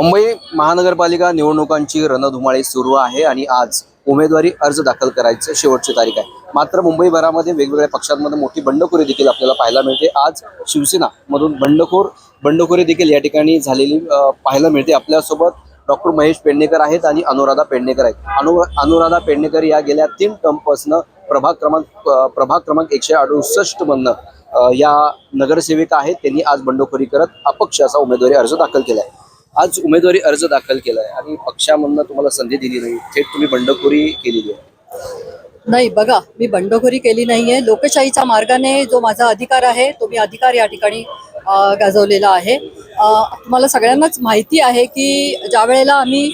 मुंबई महानगरपालिका निवडणुकांची रणधुमाळी सुरू आहे आणि आज उमेदवारी अर्ज दाखल करायचं शेवटची तारीख आहे। मात्र मुंबईभरामध्ये वेगवेगळ्या पक्षांमध्ये मोठी बंडखोरी देखील आपल्याला पाहायला मिळते। आज शिवसेना मधून बंडखोरी देखील या ठिकाणी झालेली पाहायला मिळते। आपल्यासोबत डॉक्टर महेश पेडणेकर आहेत आणि अनुराधा पेडणेकर आहेत। अनुराधा पेडणेकर या गेल्या 3 टर्मपासून प्रभाग क्रमांक 168 मधनं या नगरसेविका आहेत। त्यांनी आज बंडखोरी करत अपक्ष असा उमेदवारी अर्ज दाखल केला आहे। आज उमेदवारी अर्ज दाखल केलाय आणि पक्षामधनं तुम्हाला संधी दिली नाही, थेट तुम्ही बंडखोरी केलेली आहे। नाही बघा, मी बंडखोरी केली नाहीये। लोकशाहीच्या मार्गाने जो माझा अधिकार आहे तो मी अधिकार या ठिकाणी गाजवलेला आहे। तुम्हाला सगळ्यांनाच माहिती आहे की ज्या वेळेला आम्ही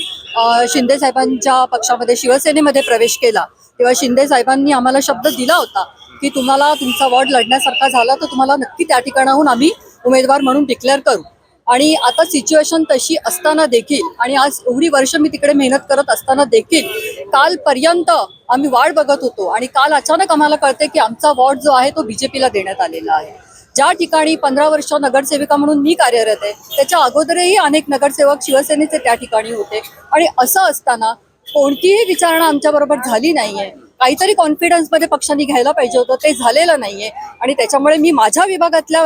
शिंदे साहेबांच्या पक्षामध्ये शिवसेनेमध्ये प्रवेश केला तेव्हा शिंदे साहेबांनी आम्हाला शब्द दिला होता की तुम्हाला तुमचा वॉर्ड लढण्यासारखा झाला तर तुम्हाला नक्की त्या ठिकाणाहून आम्ही उमेदवार म्हणून डिक्लेअर करू। आणि आता सिच्युएशन तशी असताना देखील आणि आज एवढी वर्ष मी तिकडे मेहनत करत असताना देखील कालपर्यंत आम्ही वाट बघत होतो आणि काल अचानक आम्हाला कळते की आमचा वॉर्ड जो आहे तो बीजेपीला देण्यात आलेला आहे। ज्या ठिकाणी 15 वर्ष नगरसेविका म्हणून मी कार्यरत आहे त्याच्या अगोदरही अनेक नगरसेवक शिवसेनेचे त्या ठिकाणी होते आणि असं असताना कोणतीही विचारणा आमच्याबरोबर झाली नाहीये। काहीतरी कॉन्फिडन्स मध्ये पक्षांनी घ्यायला पाहिजे होतं, ते झालेलं नाहीये आणि त्याच्यामुळे मी माझ्या विभागातल्या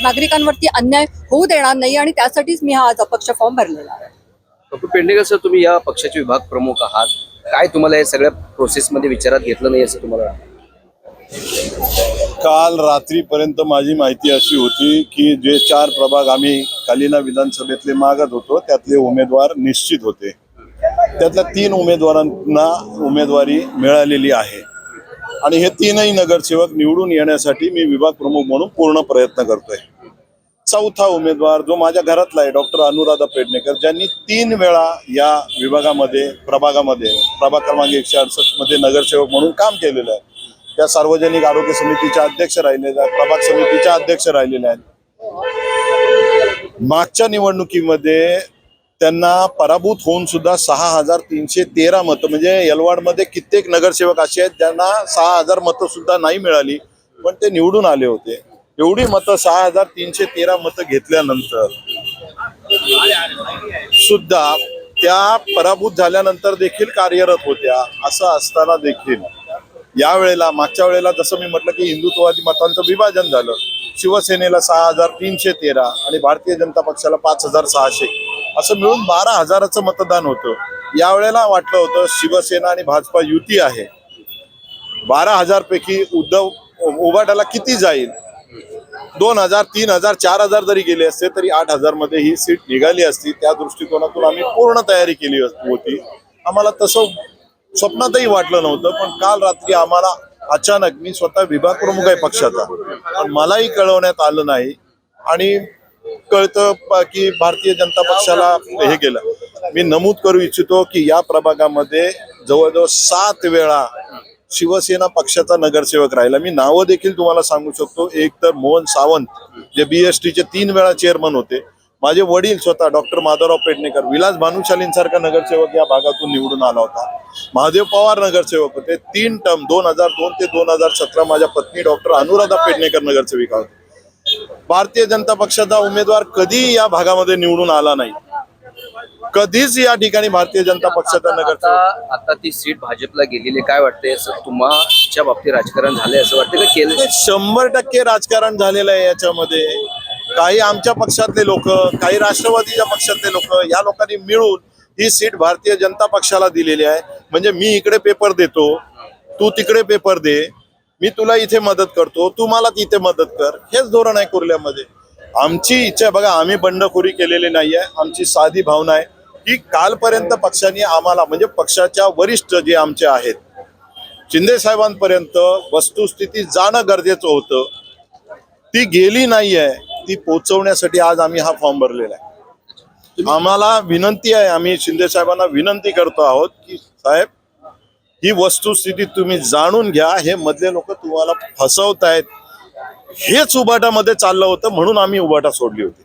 नागरिकांवरती अन्याय होऊ देणार नाही आणि त्यासाठीच मी हा आज अपक्ष फॉर्म भरलेला आहे। डॉक्टर पेडणेकर सर, तुम्ही या पक्षाचे विभाग प्रमुख आहात, काय तुम्हाला या सगळ्या प्रोसेसमध्ये विचारात घेतलं नाही असं तुम्हाला वाटतं? काल रात्रीपर्यंत माझी माहिती अशी होती की जे 4 प्रभाग आम्ही कालिना विधानसभेतले मागत होतो त्यातले उमेदवार निश्चित होते। त्यातल्या 3 उमेदवारांना उमेदवारी मिळालेली आहे आणि हे 3ही नगरसेवक निवडून येण्यासाठी मी विभाग प्रमुख म्हणून पूर्ण प्रयत्न करतोय। 4था उमेदवार जो माझ्या घरातला आहे डॉक्टर अनुराधा पेडणेकर, ज्यांनी 3 वेळा या विभागामध्ये प्रभाग क्रमांक 168 मध्ये नगरसेवक म्हणून काम केलेलं आहे। त्या सार्वजनिक आरोग्य समितीच्या अध्यक्ष राहिलेल्या आहेत, प्रभाग समितीच्या अध्यक्ष राहिलेल्या आहेत। मागच्या निवडणुकीमध्ये त्यांना पराभूत होऊन सुद्धा 6313 मतं, म्हणजे यलवाडमध्ये कित्येक नगरसेवक असे आहेत ज्यांना 6000 मतं सुद्धा नाही मिळाली पण ते निवडून आले होते। एवढी मतं 6313 मतं घेतल्यानंतर सुद्धा त्या पराभूत झाल्यानंतर देखील कार्यरत होत्या। असं असताना देखील यावेळेला मागच्या वेळेला जसं मी म्हटलं की हिंदुत्ववादी मतांचं विभाजन झालं, शिवसेनेला 6313 आणि भारतीय जनता पक्षाला 5600 असं मिळून 12000चं मतदान होतं। यावेळेला वाटलं होतं शिवसेना आणि भाजपा युती आहे, 12000 पैकी उभाटाला किती जाईल, 2000 3000 4000 जरी गेले असते तरी 8000 मध्ये ही सीट निघाली असती। त्या दृष्टिकोनातून आम्ही पूर्ण तयारी केली होती। आम्हाला तसं स्वप्नातही वाटलं नव्हतं पण काल रात्री आम्हाला अचानक, मी स्वतः विभाग प्रमुख आहे पक्षाचा, पण मलाही कळवण्यात आलं नाही आणि कळतं की भारतीय जनता पक्षाला हे केलं। मी नमूद करू इच्छितो की या प्रभागामध्ये जवळजवळ 7 वेळा शिवसेना पक्षाचा नगरसेवक राहिला। मी नावं देखील तुम्हाला सांगू शकतो। एक तर मोहन सावंत जे BSTचे 3 वेळा चेअरमन होते, माझे वडील स्वतः डॉक्टर माधवराव पेडणेकर विलास भानुशालींसारखा नगरसेवक या भागातून निवडून आला होता। महादेव पवार नगरसेवक होते 3 टर्म, 2002 ते 2017 माझ्या पत्नी डॉक्टर अनुराधा पेडणेकर नगरसेविका होते। भारतीय जनता पक्षाचा उमेदवार कधी या भागामध्ये निवडून आला नाही, कधीच या ठिकाणी भारतीय जनता पक्षाचा नगरसेवक। आता ती सीट भाजपला गेलेली, काय वाटतंय असं तुमच्या बाबतीत राजकारण झालंय असं वाटतं का? केलं 100% राजकारण झालेलं आहे याच्यामध्ये। काही आमच्या पक्षातले लोक, काही राष्ट्रवादीच्या पक्षातले लोक, या लोकांनी मिळून ही सीट भारतीय जनता पक्षाला दिलेली आहे। म्हणजे मी इकडे पेपर देतो, तू तिकडे पेपर दे, मी तुला इथे मदत करतो, तू मला तिथे मदत कर, हेच धोरण आहे कुर्ल्यामध्ये। आमची इच्छा बघा, आम्ही बंडखोरी केलेली नाहीये। आमची साधी भावना आहे की कालपर्यंत पक्षाने आम्हाला, म्हणजे पक्षाच्या वरिष्ठ जे आमचे आहेत शिंदे साहेबांपर्यंत वस्तुस्थिती जाणं गरजेचं होतं, ती गेली नाहीये। ती पोहोचवण्यासाठी आज आम्ही हा फॉर्म भरलेला आहे। आम्हाला विनंती आहे, आम्ही शिंदे साहेबांना विनंती करतो आहोत की साहेब, ही वस्तुस्थिती तुम्ही जाणून घ्या, हे मधले लोक तुम्हाला फसवतायत। हेच उभाटामध्ये चाललं होतं म्हणून आम्ही उभाटा सोडली होती।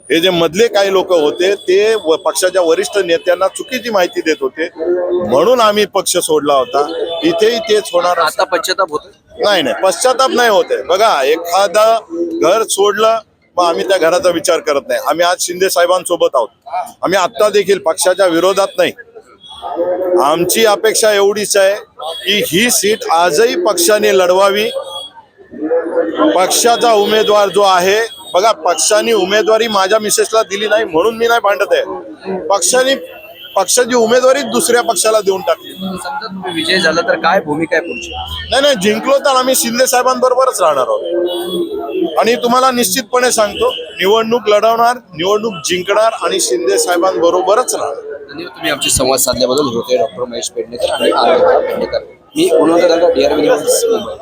हे जे मधले काही लोक होते ते पक्षाच्या वरिष्ठ नेत्यांना चुकीची माहिती देत होते म्हणून आम्ही पक्ष सोडला होता। इथेही तेच होणार। आता पश्चाताप होत नाही, पश्चाताप नाही होते। बघा, एखादं घर सोडलं मग आम्ही त्या घराचा विचार करत नाही. आम्ही आज शिंदे साहेबांसोबत आहोत. आम्ही आत्ता देखील पक्षाच्या विरोधात नाही. आमची अपेक्षा एवढीच आहे की ही सीट आजही पक्षाने लढवावी. पक्षाचा उमेदवार जो आहे, बघा, पक्षाने उमेदवारी माझ्या मिसेसला दिली नाही म्हणून मी नाही भांडत आहे. पक्षाची उमेदवारी दुसऱ्या पक्षाला देऊन टाकली. समजा तुम्ही विजय झाला तर काय भूमिका आहे पुढची? नाही, जिंकलो तर आम्ही शिंदे साहेबांबरोबरच राहणार आहोत. आणि तुम्हाला निश्चितपणे सांगतो, निवडणूक लढवणार, निवडणूक जिंकणार आणि शिंदे साहेबांबरोबरच राहणार. धन्यवाद, तुम्ही आमची संवाद साधल्याबद्दल. होते डॉक्टर महेश पेडणेकर आणि आनंद पेडणेकर. मी उन्नत DRV न्यूज, मुंबई.